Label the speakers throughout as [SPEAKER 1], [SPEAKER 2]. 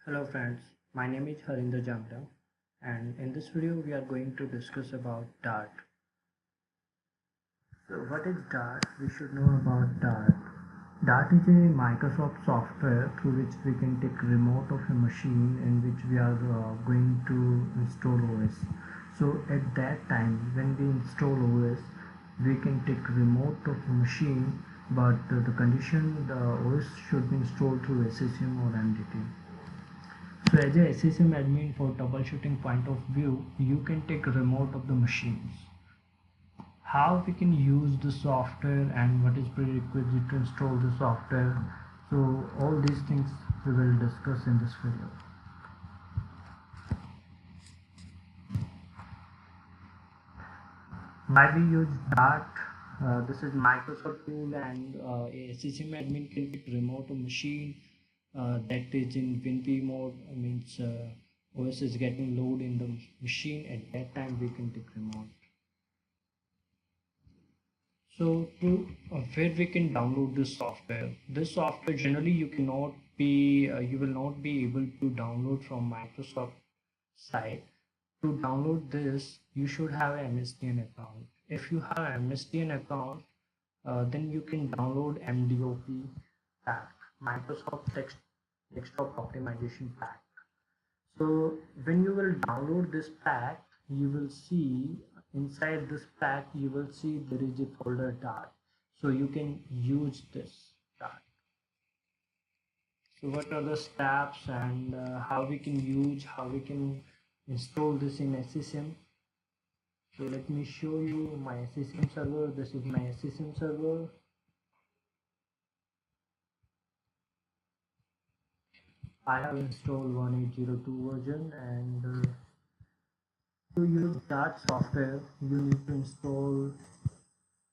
[SPEAKER 1] Hello friends, my name is Harender Jangra and in this video we are going to discuss about Dart. So what is Dart? We should know about Dart. Dart is a Microsoft software through which we can take remote of a machine in which we are going to install OS. So at that time when we install OS, we can take remote of a machine, but the condition the OS should be installed through SCCM or MDT. So as a SCCM admin, for troubleshooting point of view, you can take remote of the machines. How we can use the software and what is prerequisite to install the software. So all these things we will discuss in this video. Why we use Dart? This is Microsoft tool and a SCCM admin can take remote a machine that is in WinP mode, means OS is getting load in the machine. At that time we can take remote. So to where we can download this software. This software generally you will not be able to download from Microsoft site. To download this, you should have an MSDN account. If you have an MSDN account, then you can download MDOP pack, Microsoft Desktop Optimization Pack. So when you will download this pack, you will see inside this pack you will see there is a folder Dart. So you can use this Dart. So what are the steps and how we can install this in SCCM. So let me show you my SCCM server. This is my SCCM server. I have installed 1802 version, and to use that software you need to install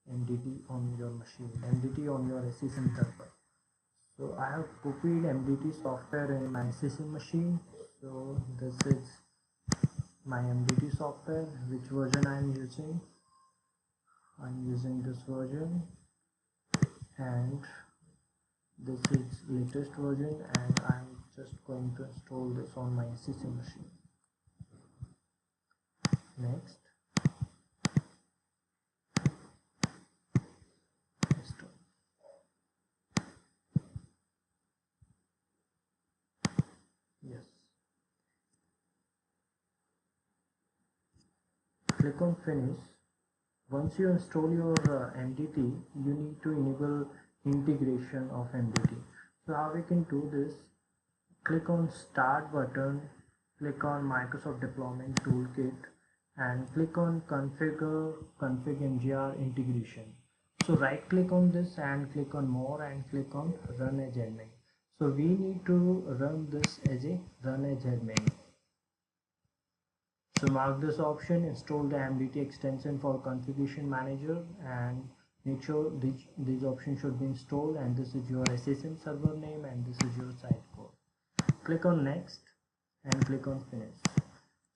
[SPEAKER 1] MDT on your machine, MDT on your SCCM server. So I have copied MDT software in my SCCM machine. So this is my MDT software. Which version I am using? I'm using this version, and this is latest version, and I'm just going to install this on my SCCM machine. Next, install. Yes. Click on finish. Once you install your MDT, you need to enable integration of MDT. So how we can do this? Click on start button, click on Microsoft Deployment Toolkit, and click on config mgr integration. So right click on this and click on more and click on run as admin. So we need to run this as a run as admin. So mark this option, install the MDT extension for configuration manager, and make sure these options should be installed, and this is your SCCM server name and this is your site code. Click on next and click on finish.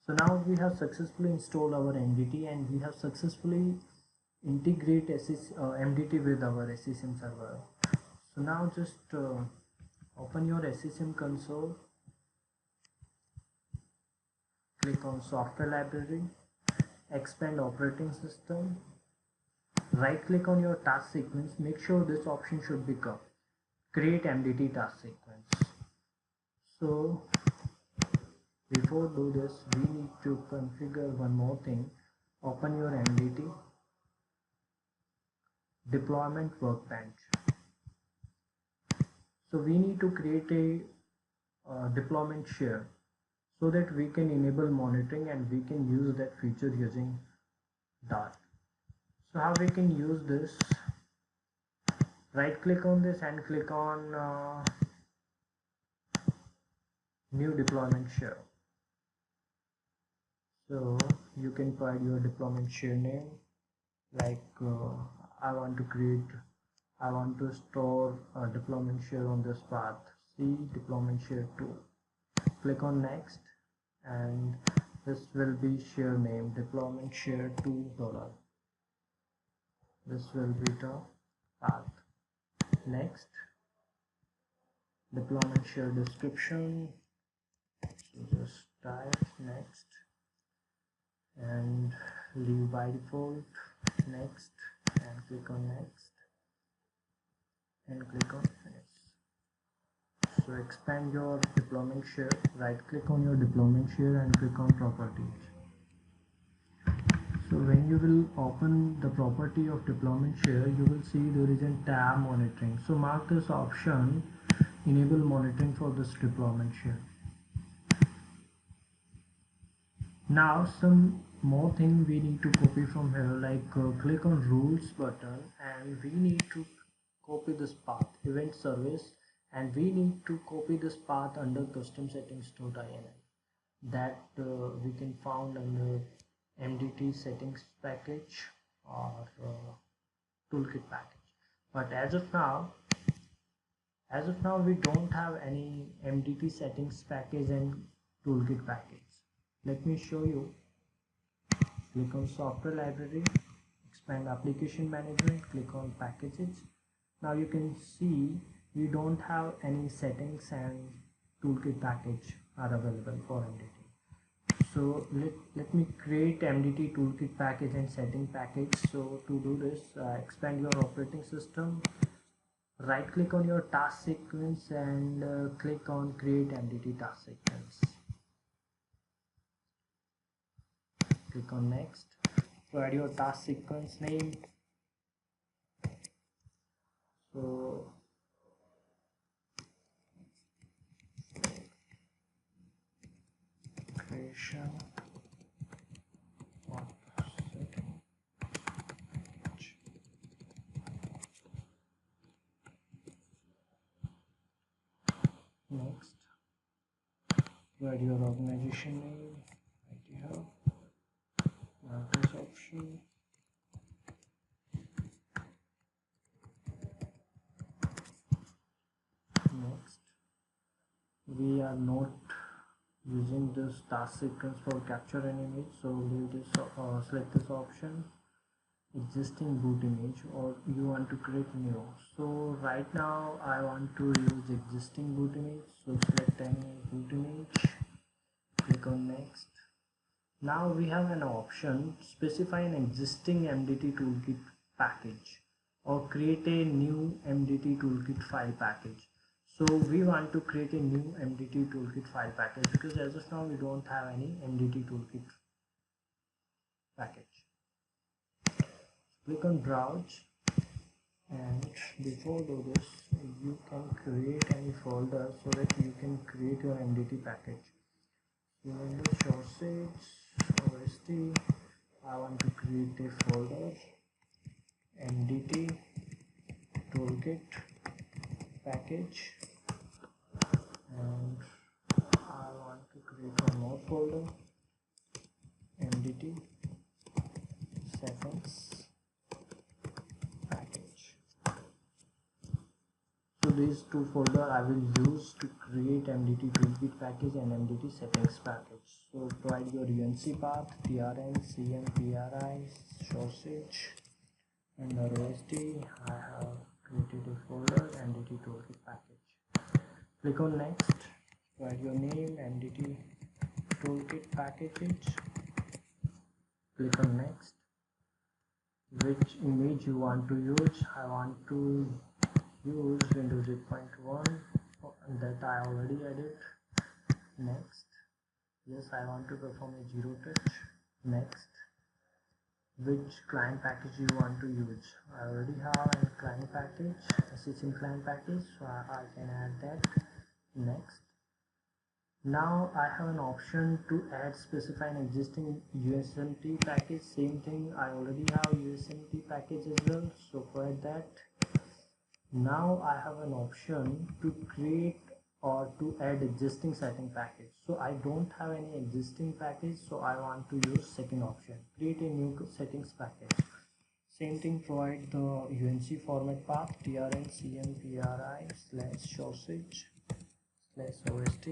[SPEAKER 1] So now we have successfully installed our MDT and we have successfully integrate MDT with our SCCM server. So now just open your SCCM console, click on software library, expand operating system, right click on your task sequence. Make sure this option should become create MDT task sequence. So before do this, we need to configure one more thing. Open your MDT deployment workbench. So we need to create a deployment share so that we can enable monitoring and we can use that feature using Dart. So how we can use this? Right click on this and click on new deployment share. So you can provide your deployment share name, like I want to store a deployment share on this path, C deployment share 2. Click on next, and this will be share name deployment share $2. This will be the path. Next, deployment share description, just type next and leave by default, next, and click on next and click on finish. So expand your deployment share, right click on your deployment share and click on properties. So when you will open the property of deployment share, you will see there is a tab monitoring. So mark this option, enable monitoring for this deployment share. Now some more thing we need to copy from here, like click on rules button and we need to copy this path, event service, and we need to copy this path under custom settings.ini that we can found under MDT settings package or toolkit package. But as of now we don't have any MDT settings package and toolkit package. Let me show you. Click on software library, expand application management, click on packages. Now you can see we don't have any settings and toolkit package are available for MDT. So let me create MDT toolkit package and setting package. So to do this, expand your operating system, right click on your task sequence and click on create MDT task sequence. Click on next, provide your task sequence name. So creation of setting package. Next, provide your organization name right here. Now this option. Next, we are not using this task sequence for capture an image, so leave this, select this option, existing boot image, or you want to create new. So right now I want to use existing boot image, so select any boot image, click on next. Now we have an option, specify an existing MDT toolkit package or create a new MDT toolkit file package. So we want to create a new MDT toolkit file package because as of now we don't have any MDT toolkit package. Click on browse, and before do this you can create any folder so that you can create your MDT package. So in the sources OST, I want to create a folder MDT toolkit package, and I want to create one more folder MDT settings package. So these two folders I will use to create MDT toolkit package and MDT settings package. So provide your UNC path, trn, cm, pri, sources, and the OST. I have created a folder MDT toolkit package. Click on next, provide your name MDT toolkit package, click on next, which image you want to use. I want to use Windows 8.1 that I already added. Next, yes, I want to perform a zero touch. Next, which client package you want to use. I already have a client package, SCCM client package, so I can add that. Next, now I have an option to add, specify an existing USMT package. Same thing, I already have USMT package as well, so for that. Now I have an option to create or to add existing setting package. So I don't have any existing package, so I want to use second option, create a new settings package. Same thing, provide the UNC format path trn cm pri / sausage / ost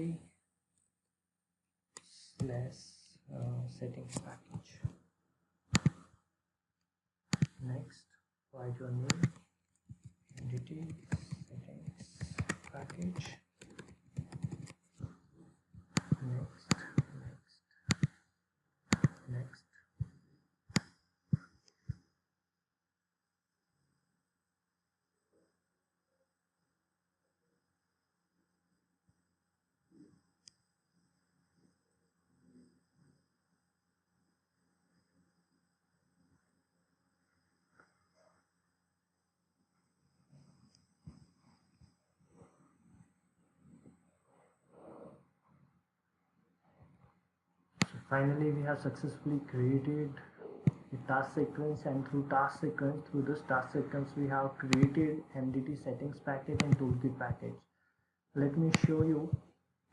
[SPEAKER 1] / settings package. Next, provide your name MDT settings package. Next, Finally, we have successfully created a task sequence, and through this task sequence we have created MDT settings package and toolkit package. Let me show you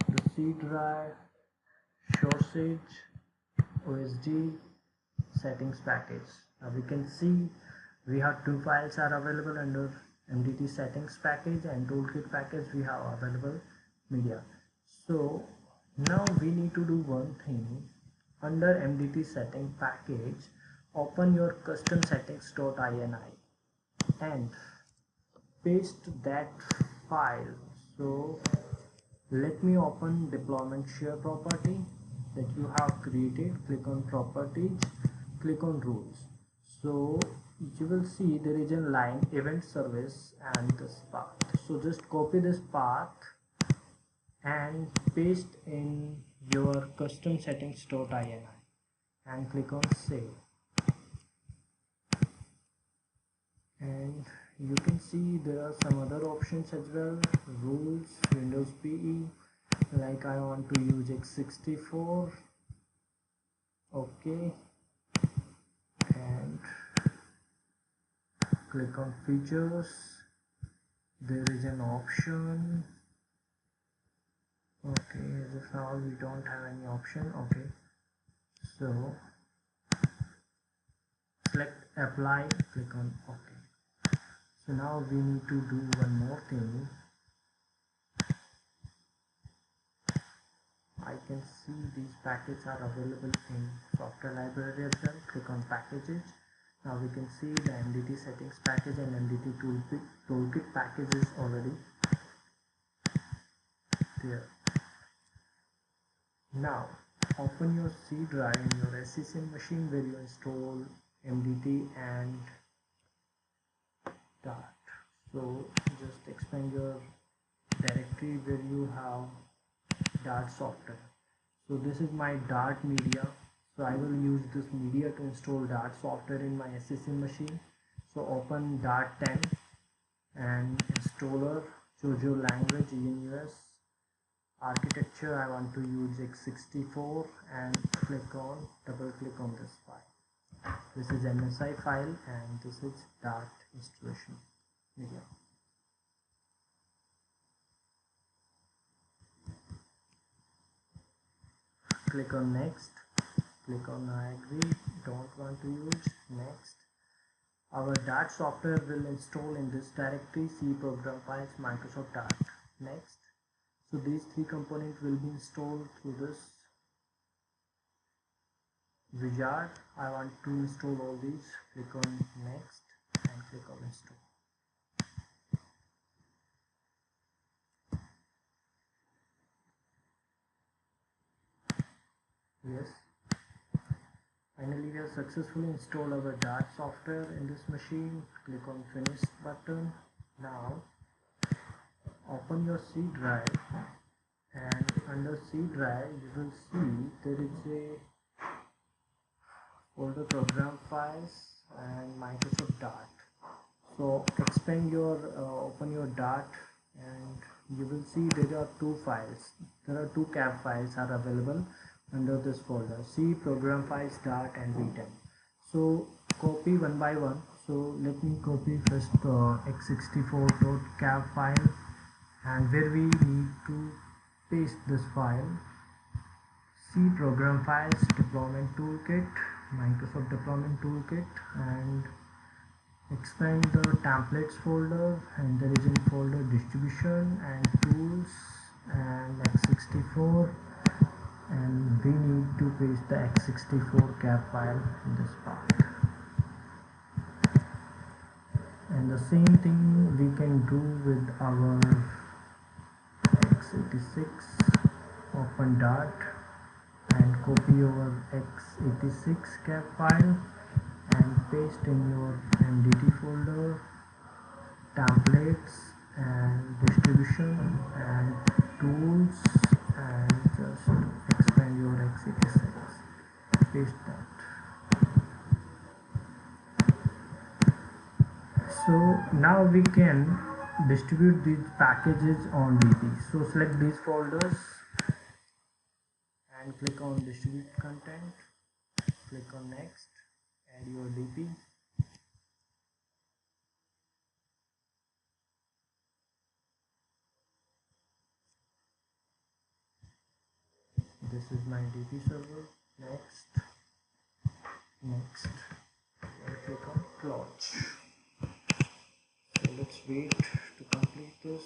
[SPEAKER 1] the C drive, Sausage, OSD settings package. Now we can see we have two files are available under MDT settings package, and toolkit package we have available media. So now we need to do one thing. Under MDT setting package, open your custom settings.ini and paste that file. So let me open deployment share property that you have created. Click on properties, click on rules. So you will see there is a line event service and this path. So just copy this path and paste in your custom settings.ini and click on save. And you can see there are some other options as well. Rules, Windows PE, like I want to use x64. Okay, and click on features. There is an option. Okay, as of now we don't have any option. Okay, so select apply, click on OK. So now we need to do one more thing. I can see these packages are available in software library as well. Click on packages. Now we can see the MDT settings package and MDT toolkit package is already there. Now open your C drive in your SCCM machine where you install MDT and Dart. So just expand your directory where you have Dart software. So this is my Dart media. So I will use this media to install Dart software in my SCCM machine. So open Dart 10 and installer, choose your language ENUS. Architecture I want to use x64 and double click on this file. This is MSI file and this is Dart installation media. Click on next, click on I agree, don't want to use, next. Our Dart software will install in this directory C program files Microsoft Dart. Next. So these three components will be installed through this wizard. I want to install all these. Click on next and click on install. Yes. Finally we have successfully installed our Dart software in this machine. Click on finish button. Now open your C drive, and under C drive you will see there is a folder program files and Microsoft Dart. So expand your open your Dart and you will see there are two files. There are two cap files are available under this folder, C program files Dart and V10. So copy one by one. So let me copy first x64.cap file, and where we need to paste this file, C program files deployment toolkit, Microsoft deployment toolkit, and expand the templates folder, and there is a folder distribution and tools and x64, and we need to paste the x64 cap file in this part. And the same thing we can do with our x86. Open Dart and copy your x86 cap file and paste in your MDT folder, templates and distribution and tools, and just expand your x86. Paste that. So now we can distribute these packages on DB. So select these folders and click on distribute content, click on next, add your DP. This is my DP server. Next, and click on launch. So let's wait to complete this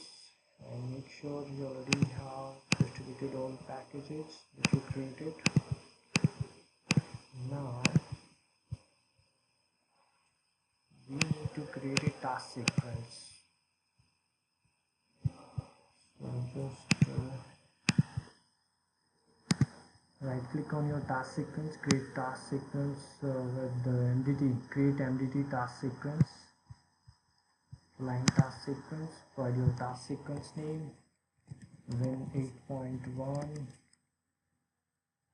[SPEAKER 1] and make sure you already have distributed all packages that you created. Now we need to create a task sequence. So just right click on your task sequence, create task sequence with the MDT, create MDT task sequence, line task sequence, provide your task sequence name, Win 8.1.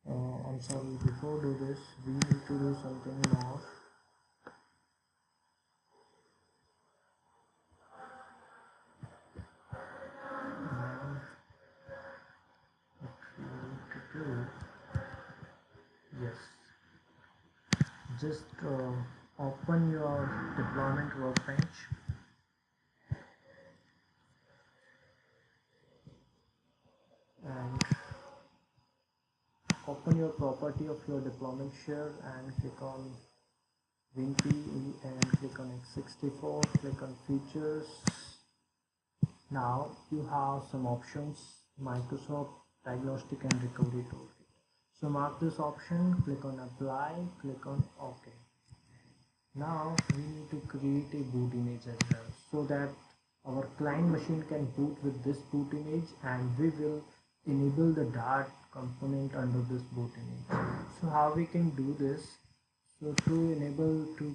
[SPEAKER 1] I'm sorry, before do this, we need to do something more. Yes, just open your deployment workbench and open your property of your deployment share and click on WinPE and click on x64, click on features. Now you have some options, Microsoft Diagnostic and Recovery Toolkit. So mark this option, click on apply, click on OK. Now we need to create a boot image as well, so that our client machine can boot with this boot image and we will enable the Dart component under this boot image. So how we can do this? So to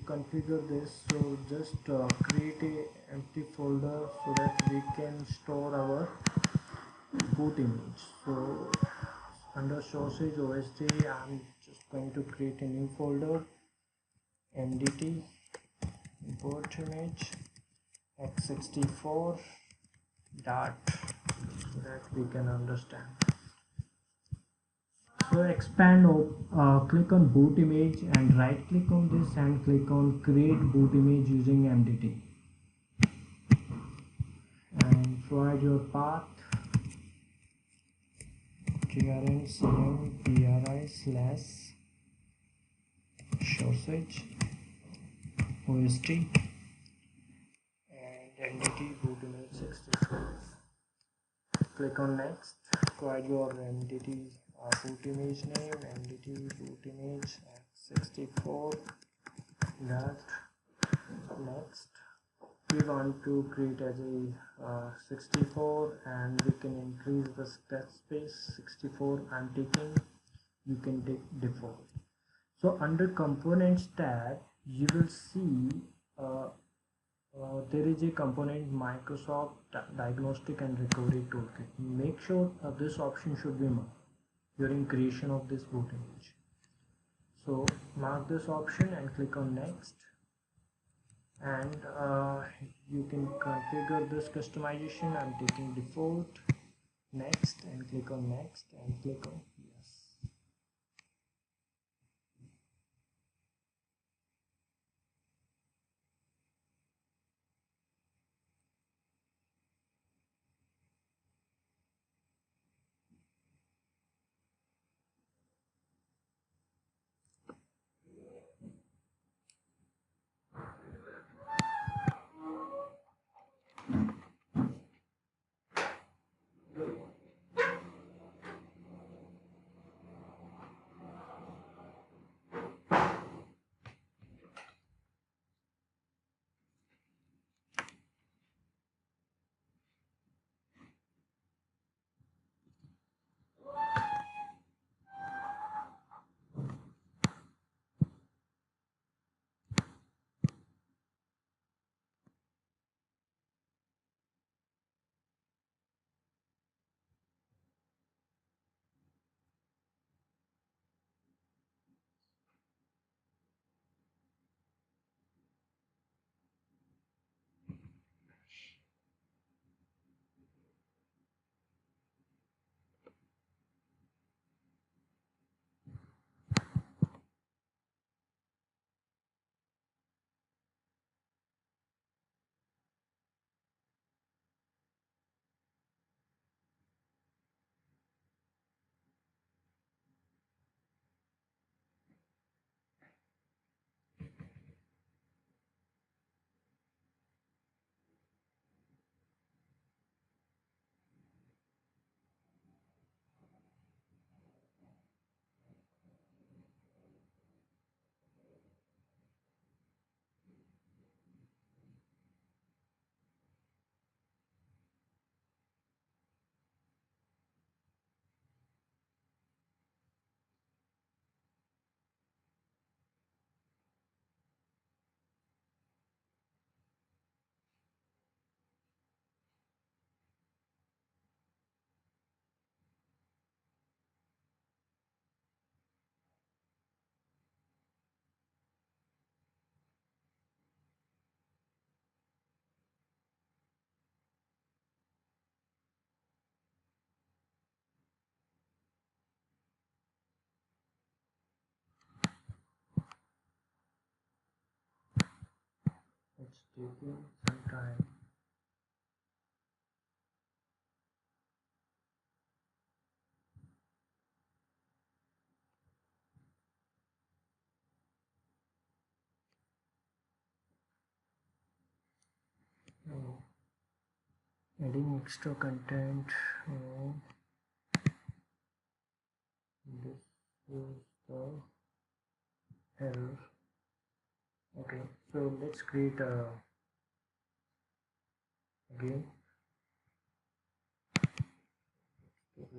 [SPEAKER 1] configure this, so just create a empty folder so that we can store our boot image. So under sources OSD, I'm just going to create a new folder, MDT boot image x64 Dart, so that we can understand. So expand, click on boot image and right click on this and click on create boot image using MDT and provide your path trncmpri/sausage OST and MDT boot image 64. Click on next, provide your MDT boot image name, MDT boot image x64. That next we want to create as a 64 and we can increase the sketch space. 64 I'm taking, you can take default. So under components tab you will see there is a component Microsoft Diagnostic and Recovery Toolkit. Make sure this option should be marked during creation of this boot image. So mark this option and click on next, and you can configure this customization. I'm taking default, next, and click on next and click on yes. taking some time. Oh, adding extra content. Oh, this is the error. Okay, so let's create a again. Let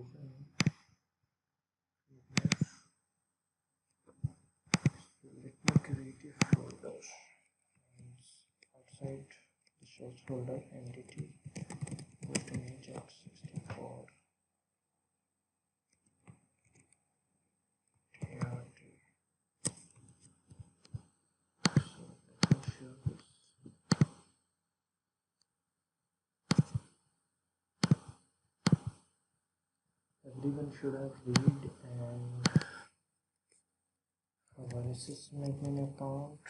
[SPEAKER 1] me create a folder outside the source folder MDT post image x64 ART. So let me show this. Everyone should have read and our SCCM admin account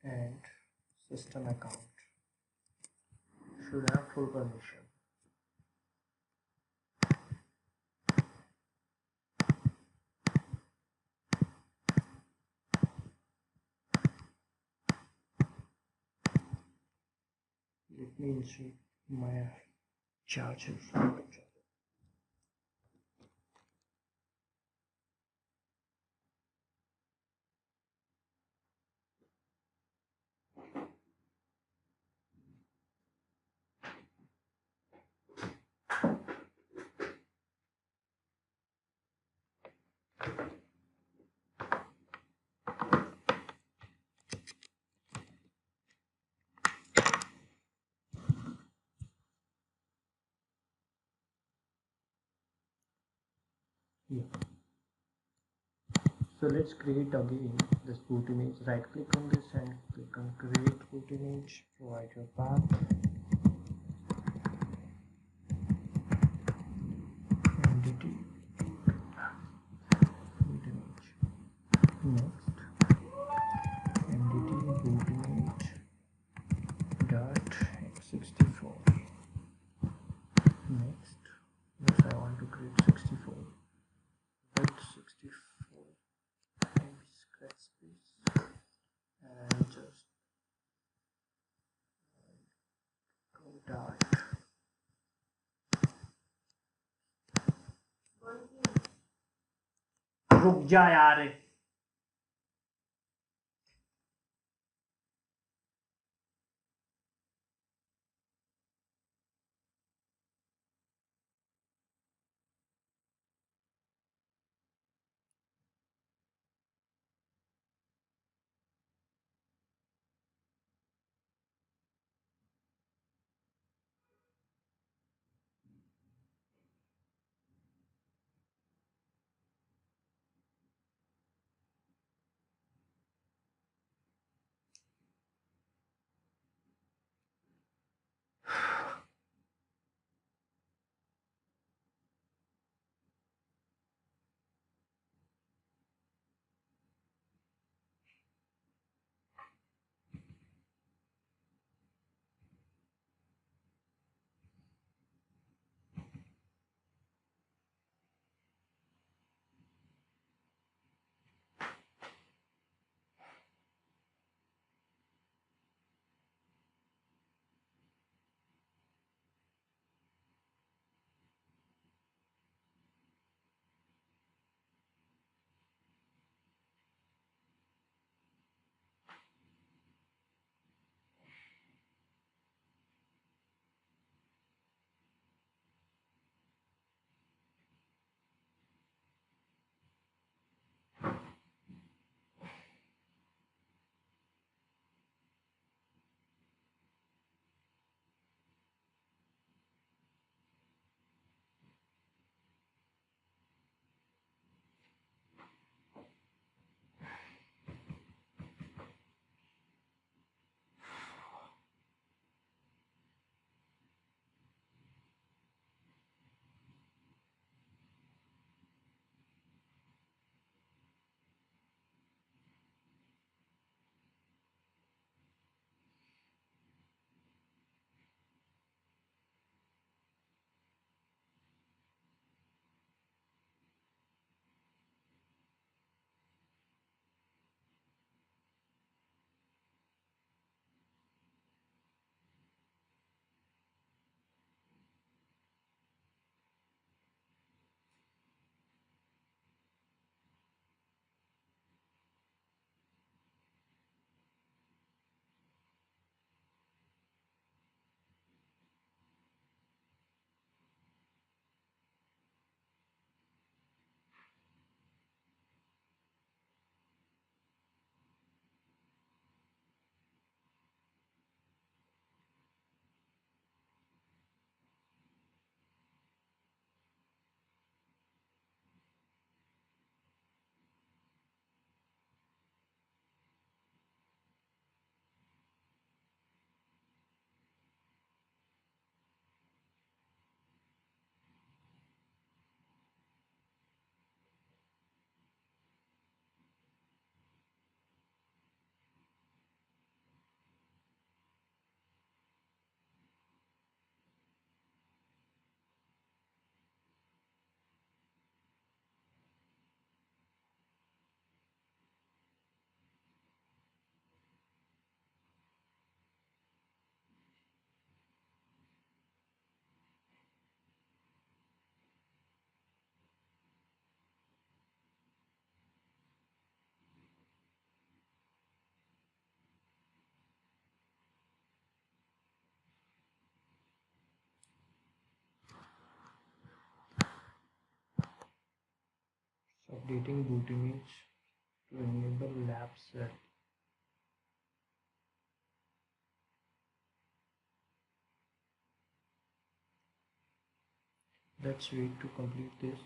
[SPEAKER 1] and system account should have full permission. Let me insert my charger. Yeah. So let's create again this boot image. Right click on this and click on create boot image. Provide your path. MDT boot image. Next, MDT boot image dot x64. Next, yes, I want to create 64. Let 64 MB scratch space and just go dot. रुक जा यार. updating boot image to enable lab set. Let's wait to complete this.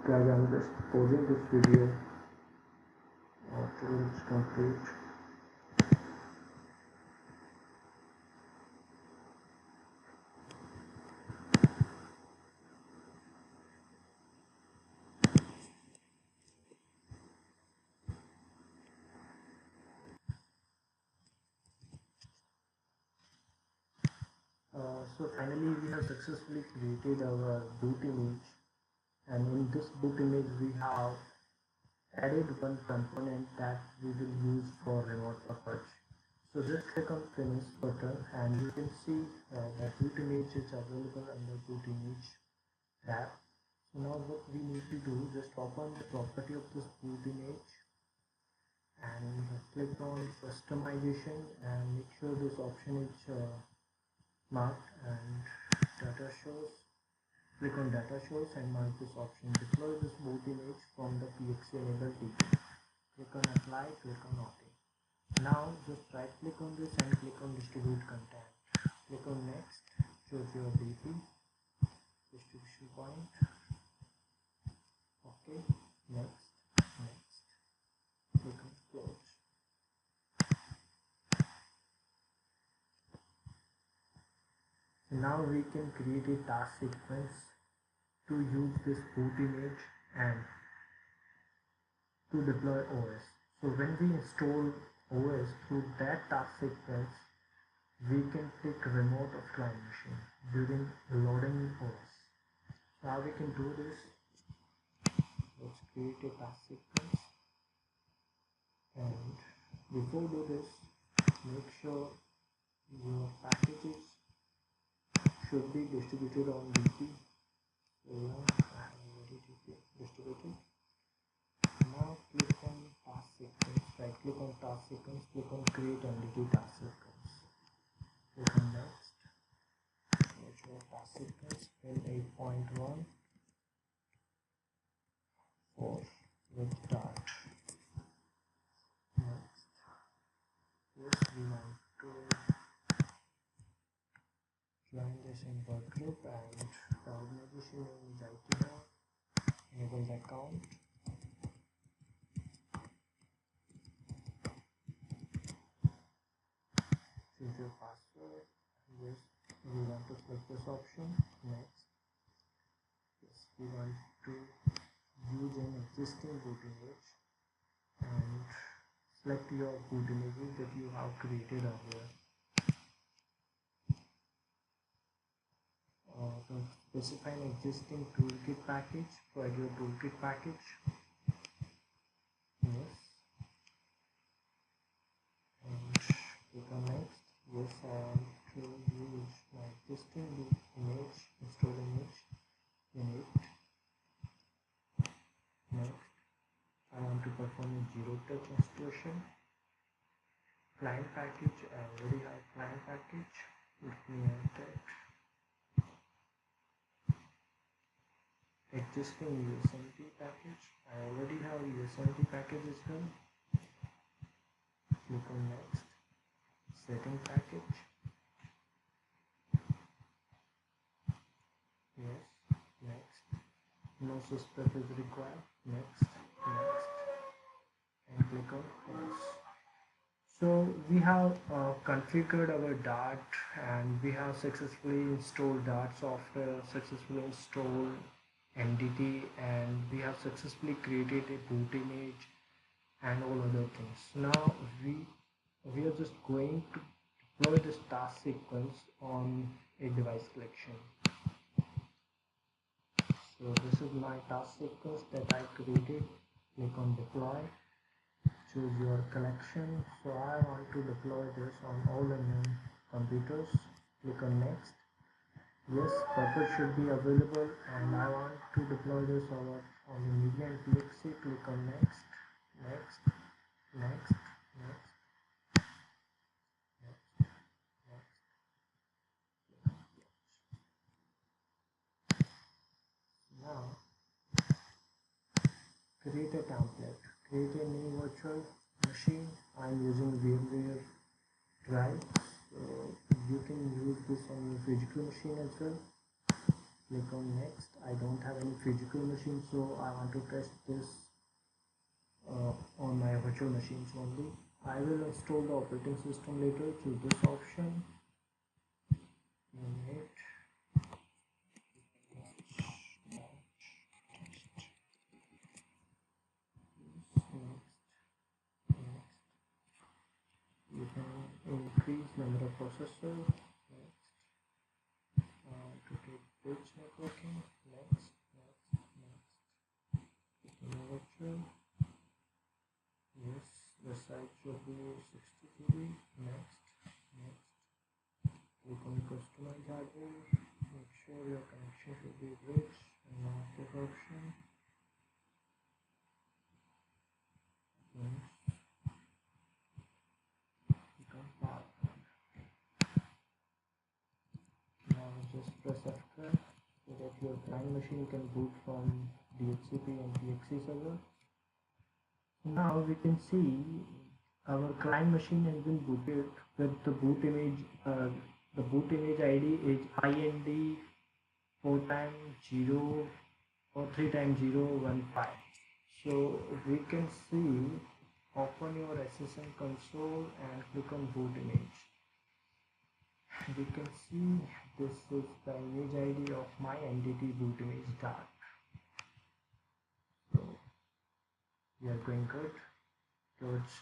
[SPEAKER 1] Guys, I'm just pausing this video till it's complete. So finally we have successfully created our boot image, and in this boot image we have added one component that we will use for remote purpose. So just click on finish button and you can see that boot image is available under boot image tab. So now what we need to do, just open the property of this boot image and click on customization and make sure this option is marked and data shows. Click on data shows and mark this option, deploy this boot image from the pxc enable DB. Click on apply, click on OK. Now just right click on this and click on distribute content. Click on next, choose your DB distribution point. OK, next, next, click on close. So now we can create a task sequence to use this boot image and to deploy OS. So when we install OS through that task sequence, we can take remote of client machine during loading OS. So how we can do this? Let's create a task sequence, and before do this, make sure your packages should be distributed on DP. So I have already distributed. Now click on task sequence, right click on task sequence, click on create entity task sequence. Click on next, make sure task sequence in 8.1 4 with start. Next, yes, we want to join this in work group and the organization name is IT now, enable the account. Choose your password. Yes, we want to select this option. Next, yes, we want to use an existing boot image and select your boot images that you have created earlier. To specify an existing toolkit package, provide your toolkit package. Yes, and click on next. Yes, I want to use my existing boot image, install image, init. Next, I want to perform a zero touch installation. Client package, I already have client package. Let me add that. Existing USMT package, I already have USMT package as well. Click on next. Setting package. Yes, next. No suspect is required. Next, next, and click on finish. So we have configured our Dart, and we have successfully installed Dart software, successfully installed MDT, and we have successfully created a boot image and all other things. Now we are just going to deploy this task sequence on a device collection. So this is my task sequence that I created. Click on deploy, choose your collection. So I want to deploy this on all the known computers. Click on next. Yes, purpose should be available, and I want to deploy this on the media and PXC. Click on next, next, next, next, next, next. Now create a template. Create a new virtual machine. I'm using VMware Drive. So you can use this on your physical machine as well. Click on next. I don't have any physical machine, so I want to test this on my virtual machines only. I will install the operating system later. Choose this option. Name it. Next. You can increase number of processors. Next. To take bridge networking. Next. Virtual. Yes, the size should be 60 GB. Next. Click on customize hardware. Make sure your connection should be bridge and not this option. Yes. Become power. Now just press F12 so that your client machine can boot from DHCP and PXC server. Now we can see our client machine has been booted with the boot image. The boot image ID is IND 4 times 0 or 3 times 0 1 5. So we can see, open your SSM console and click on boot image. We can see this is the image ID of my MDT boot image Dart. So we are going good towards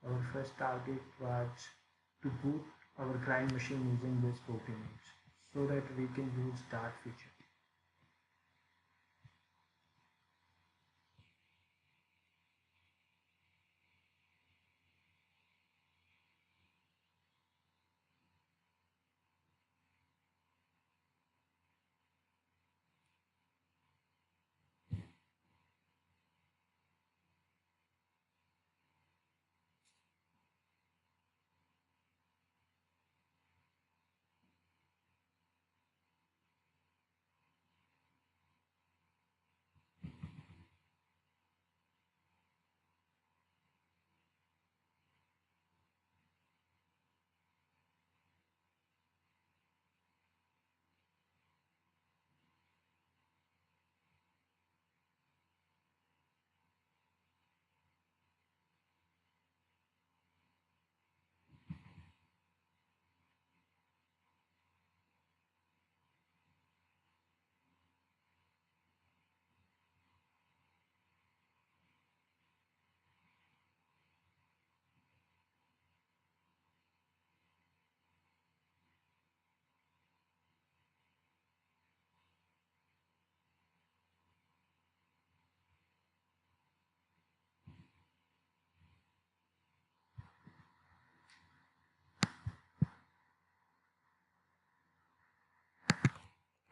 [SPEAKER 1] our first target was to boot our client machine using this boot image so that we can use Dart feature.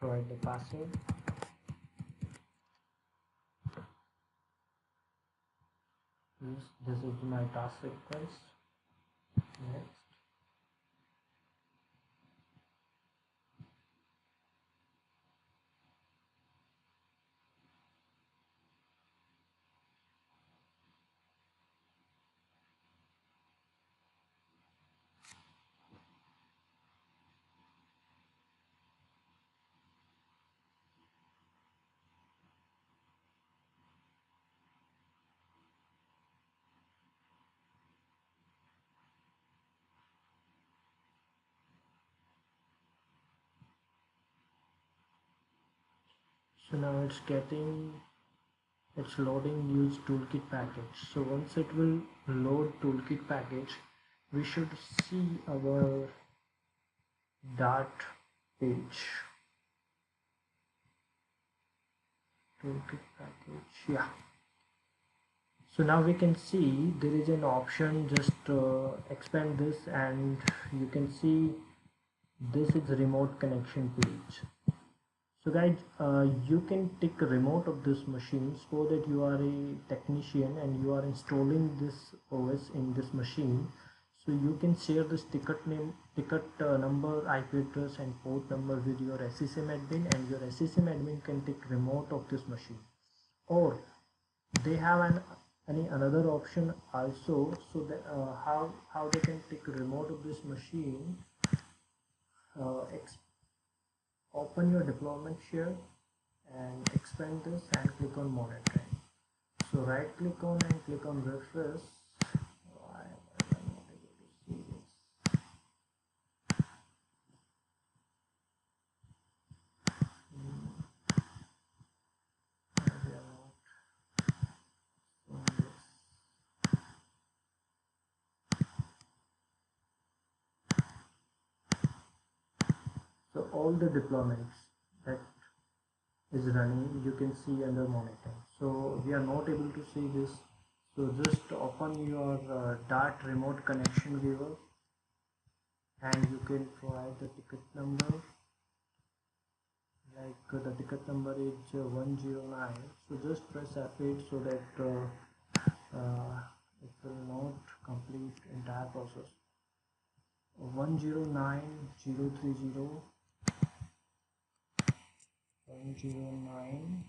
[SPEAKER 1] Provide the password. Yes, this is my task sequence. Next. So now it's loading use toolkit package. So once it will load toolkit package, we should see our Dart page. Toolkit package, yeah. So now we can see there is an option, just expand this, and you can see this is remote connection page. So guys, you can take a remote of this machine, so that you are a technician and you are installing this OS in this machine. So you can share this ticket name, ticket number, IP address and port number with your SCCM admin, and your SCCM admin can take remote of this machine. Or they have any another option also, so that how they can take remote of this machine. uh, Open your deployment share and expand this and click on monitoring. So right click on and click on refresh. Why am I not able to see this? We are not seeing this. So all the deployments that is running, you can see under monitoring. So we are not able to see this. So just open your Dart remote connection viewer, and you can provide the ticket number. Like the ticket number is 109. So just press F8 so that it will not complete entire process. 109030 109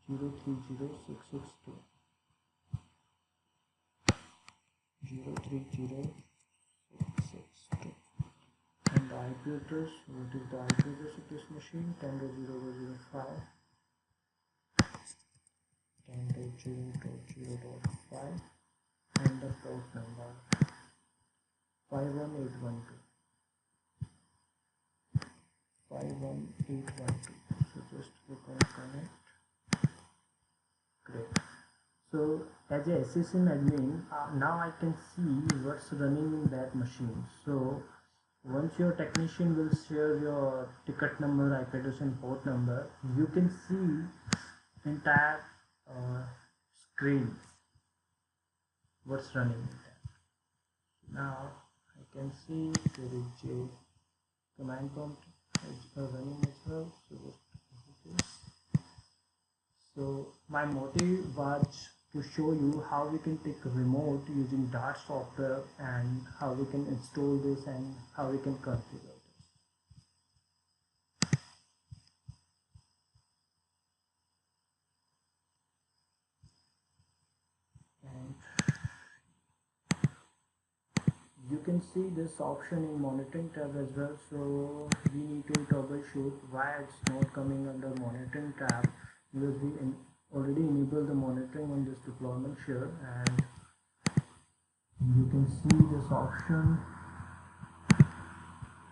[SPEAKER 1] 030662 030662. And the IP address, what is the IP address of this machine? 10.0.0.5 10.0.0.5, and the port number 51812. So just click on connect. Great. So as a SCCM admin, now I can see what's running in that machine. So once your technician will share your ticket number, IP address and port number, you can see entire screen what's running in that. Now I can see there is a command prompt running as well. So just this. So my motive was to show you how we can take a remote using Dart software, and how we can install this and how we can configure this. And you can see this option in monitoring tab as well. So we need to troubleshoot why it's not coming under monitoring tab, because we already enabled the monitoring on this deployment share, and you can see this option.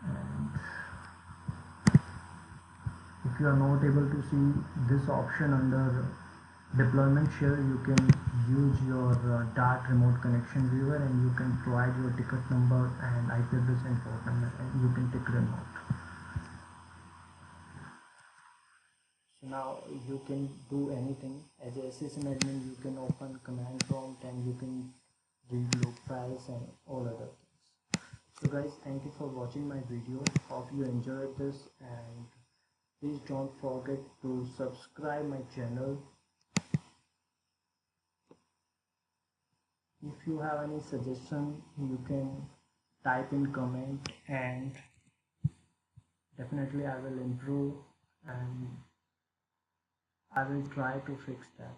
[SPEAKER 1] And if you are not able to see this option under deployment share, you can use your Dart remote connection viewer, and you can provide your ticket number and IP address and port number, and you can take remote. So now you can do anything. As a SCCM admin, you can open command prompt and you can read log files and all other things. So guys, thank you for watching my video. Hope you enjoyed this, and please don't forget to subscribe my channel. If you have any suggestion, you can type in comment, and definitely I will improve, and I will try to fix that.